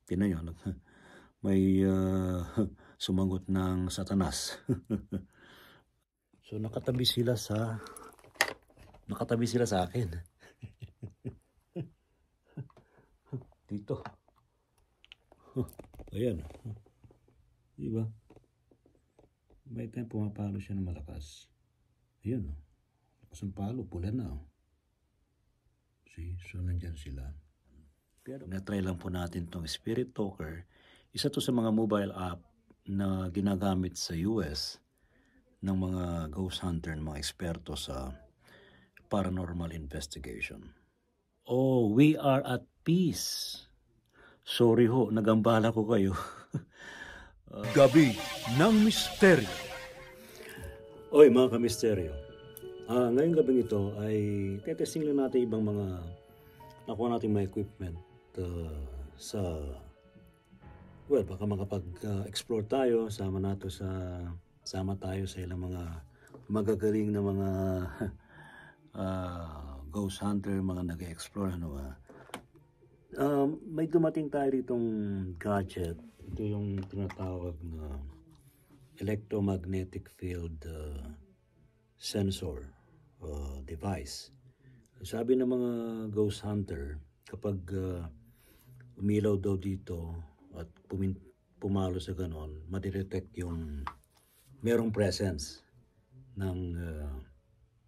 Tingnan nyo, may sumagot ng Satanas. So nakatabi sila sa akin. Dito. Ayan. Diba? May time pumapalo siya ng malakas. Ayan. Lakas ng palo. Pula na. See? So nandyan sila. Pero na-try lang po natin tong Spirit Talker. Isa to sa mga mobile app na ginagamit sa US ng mga ghost hunter, ng mga eksperto sa paranormal investigation. Oh, we are at peace. Sorry ho, nagambala ko kayo. Gabi ng Misteryo. Oy, mga kamisteryo. Ngayong gabi ito ay testing lang natin ibang mga nakuha natin mga equipment baka makapag-explore tayo, sama tayo sa ilang mga magagaling na mga ghost hunter, mga nag-explore. May dumating tayo ditong gadget. Ito yung tinatawag na electromagnetic field sensor device. Sabi ng mga ghost hunter, kapag umilaw daw dito at pumalo sa ganon, madidetect yung merong presence ng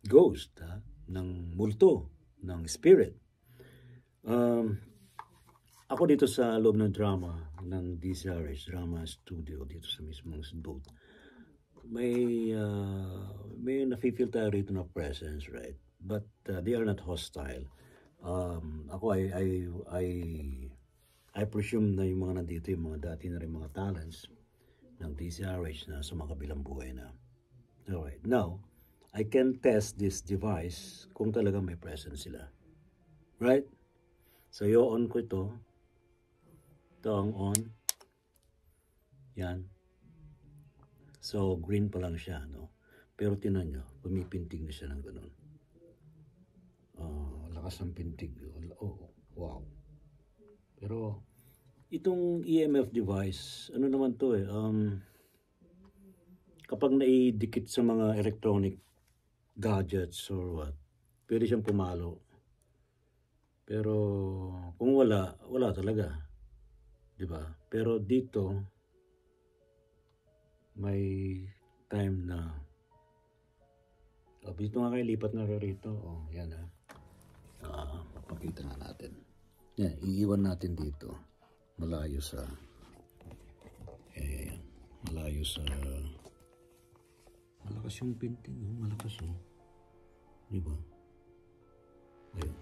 ghost, ng multo, ng spirit. Ako dito sa loob ng drama ng DCRH Drama Studio dito sa mismong booth, may nafe-feel tayo rito na presence, right? But they are not hostile. Ako I presume na yung mga nandito, yung mga dati na rin mga talents ng DCRH na sumakabilang buhay na. Alright, now, I can test this device kung talaga may presence sila. Right? So, i-on ko ito. Ito ang on. Yan. So, green pa lang siya, no? Pero tinan nyo, pumipintig na siya ng ganun. Lakas ng pintig. Oh, wow. Pero, itong EMF device, ano naman to kapag naidikit sa mga electronic gadgets or what, pwede siyang pumalo. Pero, kung wala talaga. Diba? Pero dito, may time na, dito nga kayo, lipat na rito. Yan papakita nga natin. Yan, iiwan natin dito. Malayo sa malakas yung pinting, malakas diba? Ayun,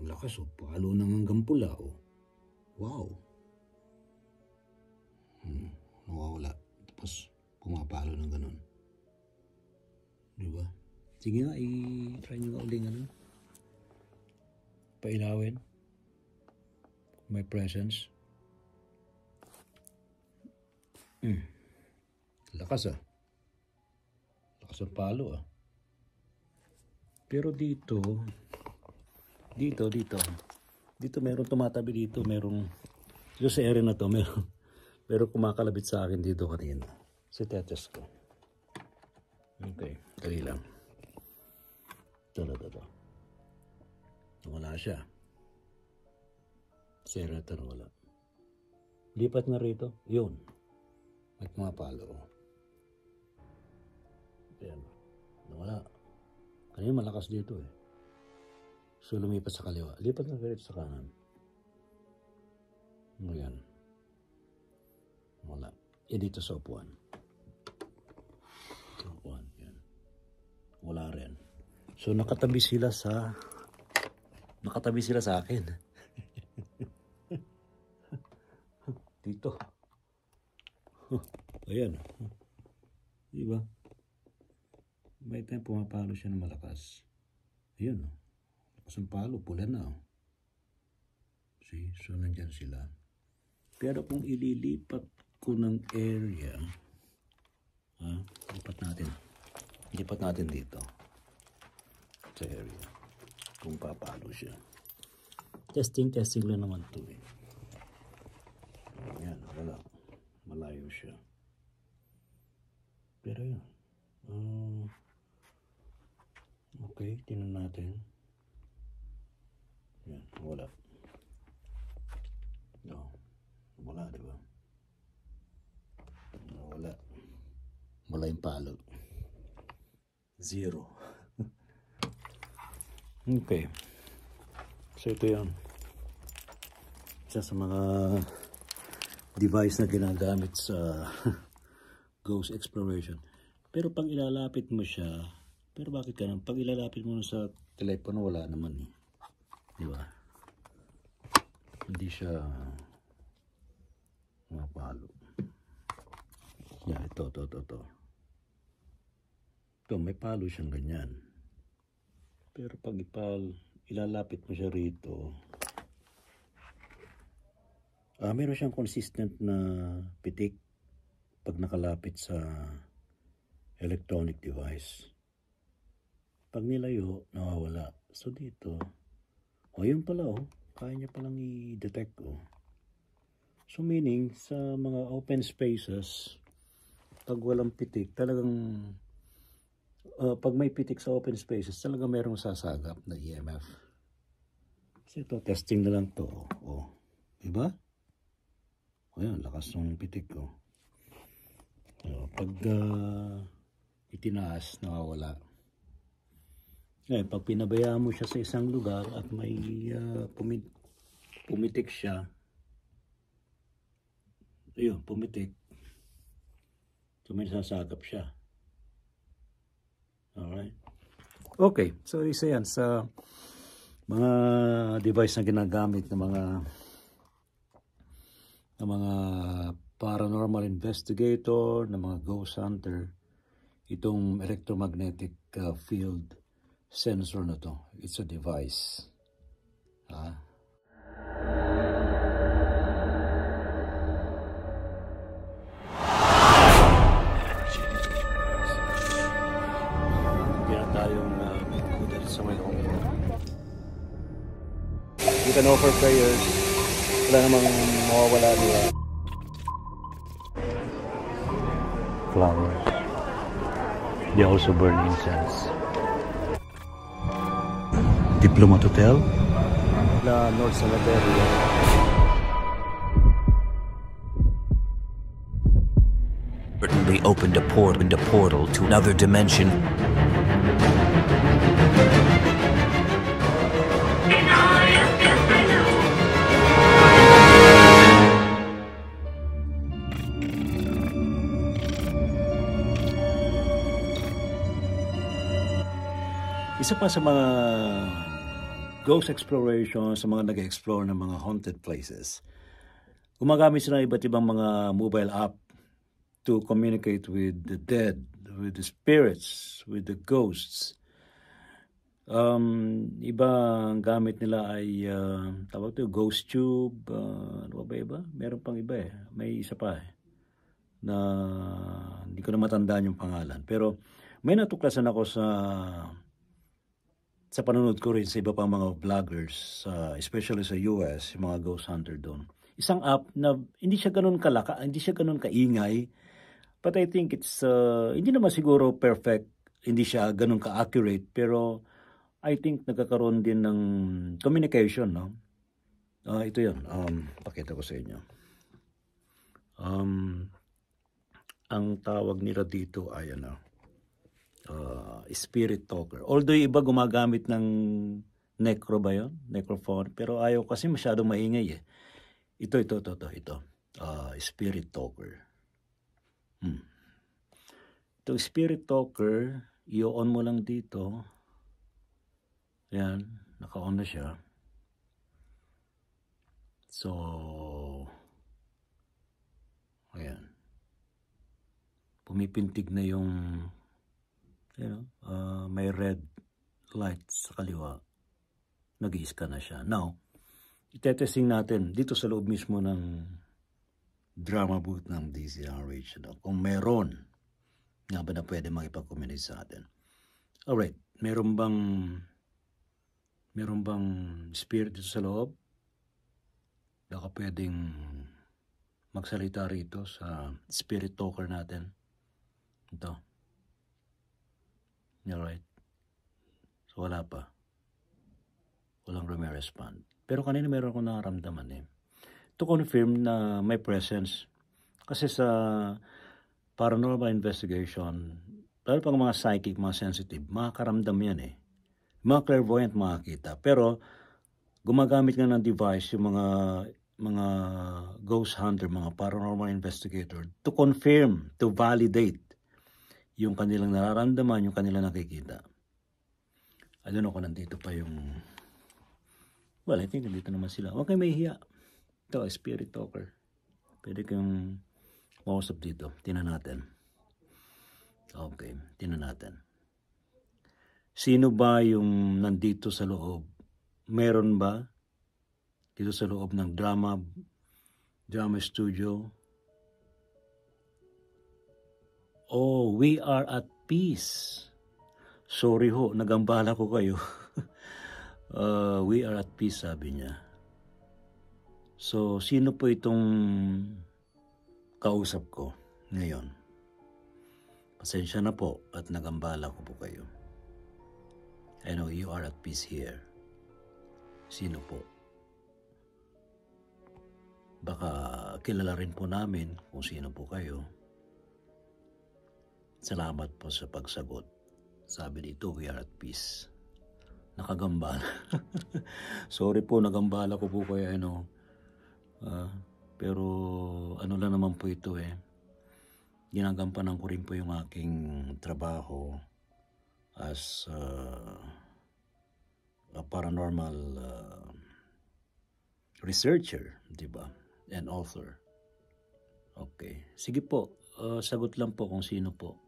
ang lakas palo nang hanggang pula wow. Nawawala, tapos pumapalo ng ganun, diba? Sige nga, i-try nyo nga uling pailawin. My presence. Lakas lakas ang palo Pero dito meron tumatabi dito, dito sa area na to meron kumakalabit sa akin dito kanina. So tetest ko. Okay, dali lang. Ito. Wala siya. Senator wala. Lipat na rito. Yun. May mga palo. Ayan. Nawala. Kanina malakas dito So lumipat sa kaliwa. Lipat na rito sa kanan. Ayan. Wala. Dito sa upuan. Yan. Wala rin. So nakatabi sila sa akin. Dito. Ayan. Diba? May time pumapalo siya ng malakas. Ayan. Lakas ng palo. Pula na. See? So nandyan sila. Pero kung ililipat ko ng area, lipat natin dito. Sa area. Kung papalo siya. Testing lang naman ito natin. Yan, wala. No, wala, di ba? Wala. Wala yung palo. 0. Okay. So ito yan. Isa sa mga device na ginagamit sa ghost exploration. Pero pag ilalapit mo siya, pero bakit ka nang? Pag ilalapit mo sa telepono, wala naman eh. Di ba? Hindi siya mapalo. Yan, ito. Ito, may palo siyang ganyan. Pero pag ilalapit mo siya rito, meron siyang consistent na pitik pag nakalapit sa electronic device. Pag nilayo, nawawala. So dito, yun pala kaya niya palang i-detect So meaning, sa mga open spaces, pag walang pitik, talagang, pag may pitik sa open spaces, talagang merong sasagap na EMF. Kasi ito, testing na lang to. Diba? Ayan, lakas ng pitik ko. Pag itinaas, nawawala. Ngayon, pag pinabayaan mo siya sa isang lugar at may pumitik siya, ayun, pumitik. So may sasagap siya. Alright. Okay, so isa yan sa mga device na ginagamit ng mga paranormal investigator, ng mga ghost hunter, itong electromagnetic field sensor na to. It's a device. You can offer prayers. Wala namang mawawala nila. Flowers. They also burn incense. Diplomat Hotel. La North Cemetery. Certainly opened a portal to another dimension. Isa pa sa mga ghost exploration, sa mga nag-explore ng mga haunted places, gumagamit sila ng iba't ibang mga mobile app to communicate with the dead, with the spirits, with the ghosts. Iba ang gamit nila ay tawag ito, ghost tube, ano ba iba? Meron pang iba may isa pa na hindi ko na matandaan yung pangalan. Pero may natuklasan ako sa panonood ko rin sa iba pang mga vloggers, especially sa US, yung mga ghost hunter doon. Isang app na hindi siya ganun hindi siya ganun kaingay, but I think it's, hindi naman siguro perfect, hindi siya ganun ka-accurate, pero I think nagkakaroon din ng communication, no? Ito yun, pakita ko sa inyo. Ang tawag nila dito ay spirit talker. Although iba gumagamit ng necro ba yun? Necrophone. Pero ayaw kasi masyadong maingay Ito. Spirit talker. Itong spirit talker, i-on mo lang dito. Yan, naka-on na siya. So, ayan. Pumipintig na yung may red light sa kaliwa. Nag-i-scan na siya. Now, itetesting natin dito sa loob mismo ng drama booth ng DZRH. Kung meron nga ba na pwede makipag-communicate sa atin. Alright, meron bang spirit dito sa loob? Baka pwedeng magsalita rito sa spirit talker natin. Ito. Alright. So wala pa. Walang respond. Pero kanina meron akong nararamdaman eh. To confirm na may presence. Kasi sa paranormal investigation, lalo pang mga psychic, mga sensitive, makakaramdam yan eh. Mga clairvoyant makakita. Pero gumagamit nga ng device yung mga ghost hunter, mga paranormal investigator to confirm, to validate yung kanilang nararamdaman, yung kanilang nakikita. I don't know kung nandito pa yung... Well, I think nandito naman sila. Huwag kayo mahihiya. Ito, spirit talker. Pwede kayong mausap dito. Tingnan natin. Okay, tingnan natin. Sino ba yung nandito sa loob? Meron ba dito sa loob ng drama studio? Oh, we are at peace. Sorry ho, nagambala ko kayo. We are at peace, sabi niya. So, sino po itong kausap ko ngayon? Pasensya na po at nagambala ko po kayo. I know you are at peace here. Sino po? Baka kilala rin po namin kung sino po kayo. Salamat po sa pagsagot. Sabi dito, we are at peace. Nakagambala. Sorry po, nagambala ko po kayo, pero ano lang naman po ito eh. Ginagampanan ko rin po yung aking trabaho as a paranormal researcher, di ba? And author. Okay. Sige po, sagot lang po kung sino po.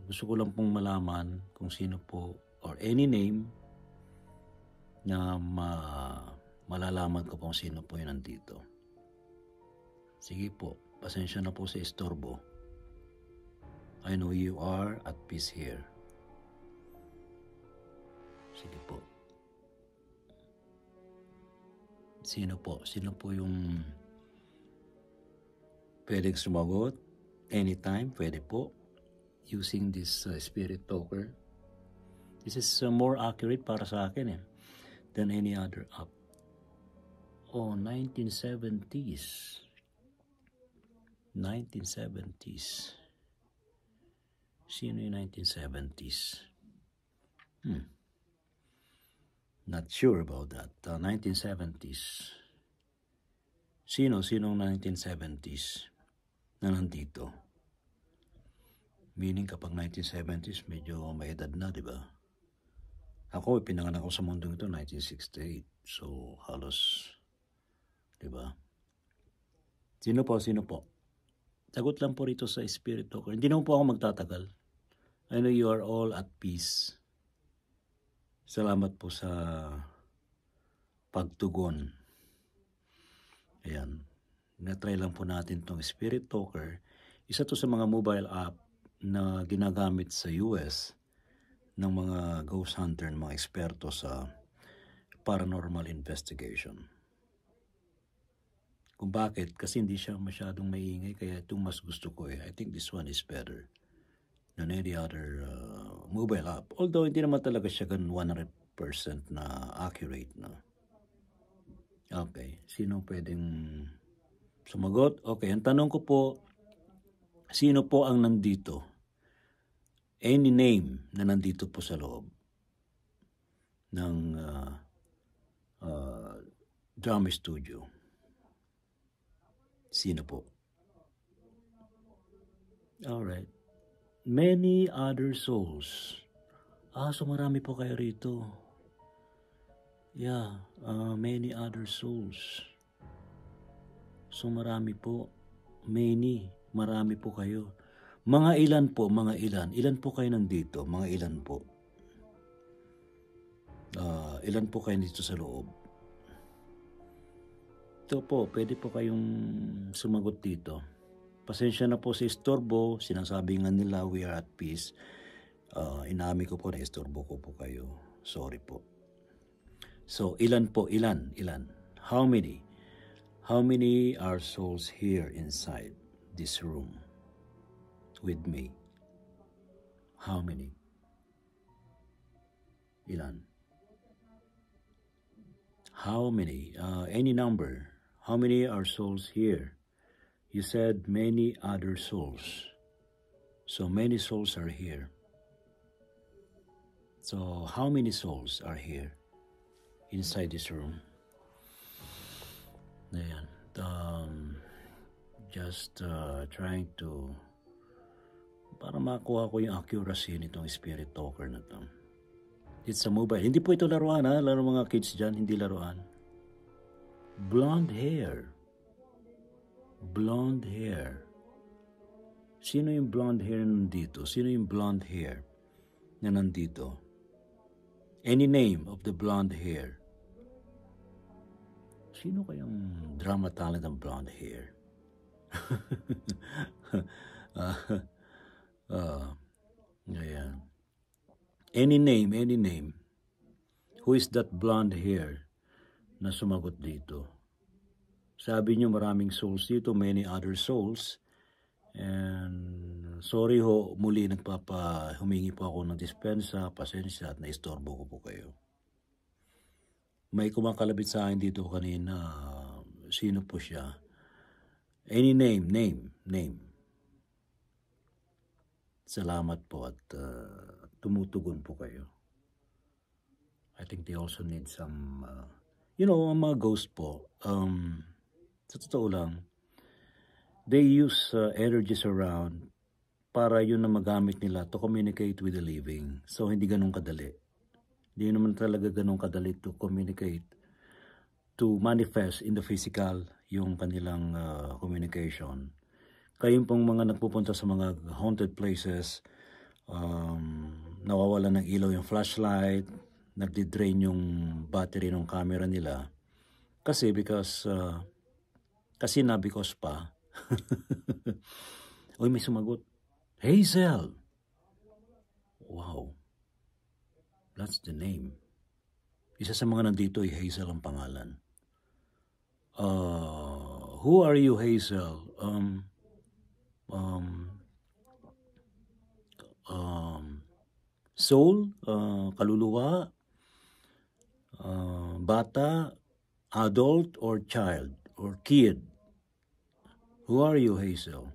Gusto ko lang pong malaman kung sino po or any name na malalaman ko kung sino po yun nandito. Sige po, pasensya na po sa istorbo. I know you are at peace here. Sige po. Sino po? Sino po yung pwedeng sumagot? Anytime, pwede po. Using this spirit talker. This is more accurate para sa akin than any other app. Oh, 1970s. 1970s. Sino yung 1970s? Not sure about that. 1970s. Sinong 1970s na nandito? Meaning kapag 1970s, medyo may edad na, di ba? Ako, pinanganak ako sa mundong ito, 1968. So, halos, di ba? Sino po? Sagot lang po rito sa spirit talker. Hindi naman po ako magtatagal. I know you are all at peace. Salamat po sa pagtugon. Ayan. Na-try lang po natin tong spirit talker. Isa to sa mga mobile app na ginagamit sa US ng mga ghost hunter, ng mga eksperto sa paranormal investigation. Kung bakit? Kasi hindi siya masyadong maingay, kaya itong mas gusto ko I think this one is better than any other mobile app. Although hindi naman talaga siya ganun 100% na accurate. No? Okay, sino pwedeng sumagot? Okay, ang tanong ko po, sino po ang nandito? Any name na nandito po sa loob ng drama studio? Sino po? Alright. Many other souls. So marami po kayo rito. Yeah, many other souls. So marami po. Marami po kayo. Mga ilan po, ilan po kayo nandito? Mga ilan po? Ilan po kayo dito sa loob? Ito po, pwede po kayong sumagot dito. Pasensya na po sa istorbo, sinasabi nga nila we are at peace. Inaami ko po na istorbo ko po kayo. Sorry po. So, ilan po? Ilan? How many? How many are souls here inside this room with me? How many? Ilan? How many? Any number. How many are souls here? You said many other souls. So many souls are here. So how many souls are here inside this room? Ayan. Just trying to para makuha ko yung accuracy nitong spirit talker na to. It's a mobile. Hindi po ito laruan ha. Laro mga kids dyan. Hindi laruan. Blonde hair. Blonde hair. Sino yung blonde hair na nandito? Sino yung blonde hair na nandito? Any name of the blonde hair? Sino kayang drama talent ng blonde hair? Ayan. Any name. Who is that blonde hair na sumagot dito? Sabi niyo maraming souls dito, many other souls. And sorry ho, muli humingi po ako ng dispensa, pasensya at naistorbo ko po kayo. May kumakalabit sa akin dito kanina, sino po siya? Any name. Salamat po at tumutugon po kayo. I think they also need some, ang mga ghost po, sa totoo lang, they use energies around para yun na magamit nila to communicate with the living. So, hindi ganun kadali. Hindi naman talaga ganun kadali to communicate, to manifest in the physical yung kanilang communication. Kayong pong mga nagpupunta sa mga haunted places, nawawala ng ilaw yung flashlight, nagdi-drain yung battery ng camera nila. Kasi because pa, Uy, may sumagot. Hazel! Wow. That's the name. Isa sa mga nandito ay Hazel ang pangalan. Who are you, Hazel? Soul? Kaluluwa? Bata? Adult? Or child? Or kid? Who are you, Hazel?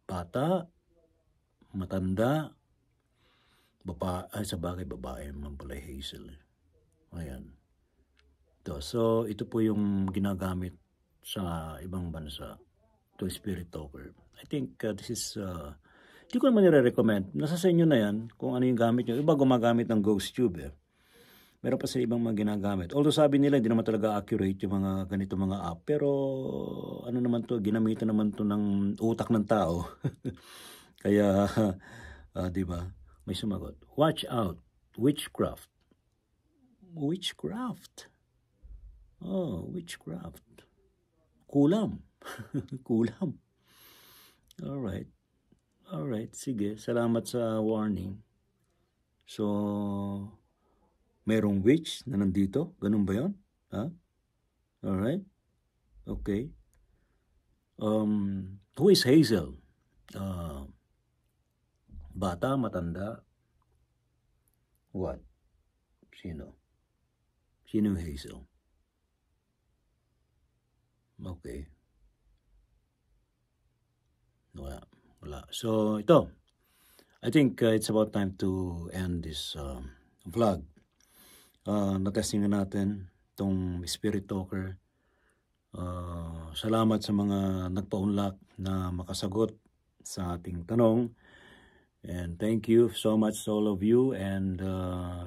Bata? Matanda? Sa bagay, babae naman pala Hazel. Ayan. So, ito po yung ginagamit sa ibang bansa. To spirit talker. I think this is, hindi ko naman nire-recommend. Nasa sa inyo na yan kung ano yung gamit nyo. Iba gumagamit ng ghost tube eh. Meron pa sa ibang mga ginagamit. Although sabi nila, hindi naman talaga accurate yung mga ganito mga app. Pero, ano naman to, ginamitan naman to ng utak ng tao. Kaya, di ba? May sumagot. Watch out. Witchcraft. Witchcraft. Oh, witchcraft. Kulam. Kulam. Alright. Sige. Salamat sa warning. So, merong witch na nandito? Ganun ba yun? Ha? Alright. Okay. Who is Hazel? Bata, matanda? What? Sino yung Hazel? Okay. Wala. So, ito. I think it's about time to end this vlog. Natesting na natin itong spirit talker. Salamat sa mga nagpaunlak na makasagot sa ating tanong. And thank you so much to all of you. And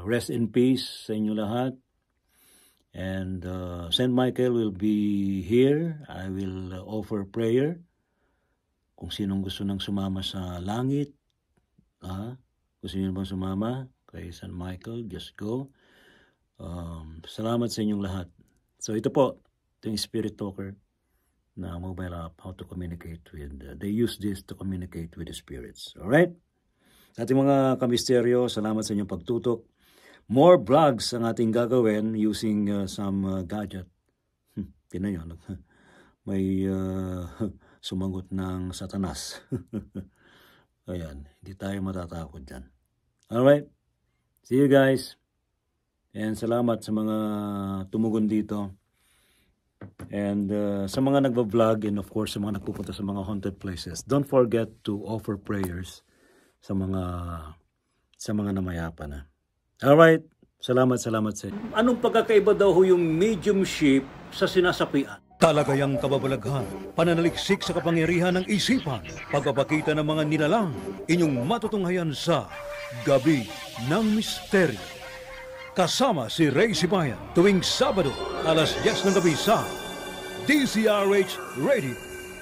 rest in peace sa inyo lahat. And Saint Michael will be here. I will offer prayer. Kung sinong gusto nang sumama sa langit, kung sino bang sumama kay Saint Michael, just go. Salamat sa inyong lahat. So ito po, ito yung spirit talker na mobile app, how to communicate with, they use this to communicate with the spirits. Alright? Sa ating mga kamisteryo, salamat sa inyong pagtutok. More vlogs ang ating gagawin using some gadget. Tingnan nyo, may sumagot ng satanas. Ayan, hindi tayo matatakot dyan. Alright? See you guys. And salamat sa mga tumugon dito. And sa mga nagva-vlog and of course sa mga nagpupunta sa mga haunted places, don't forget to offer prayers sa mga namayapa na. Alright, salamat sa inyo. Anong pagkakaiba daw ho yung mediumship sa sinasapian? Talagayang kababalaghan, pananaliksik sa kapangyarihan ng isipan, pagpapakita ng mga nilalang, inyong matutunghayan sa Gabi ng Misteryo. Kasama si Ray Sibayan tuwing Sabado, alas 10 ng gabi sa DZRH Radio,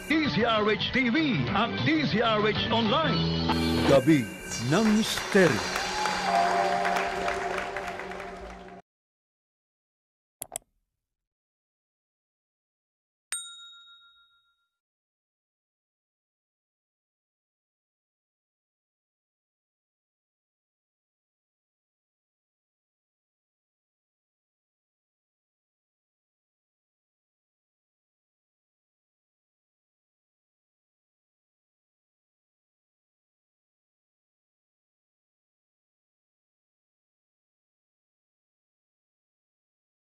DZRH TV at DZRH Online. Gabi ng Misteryo.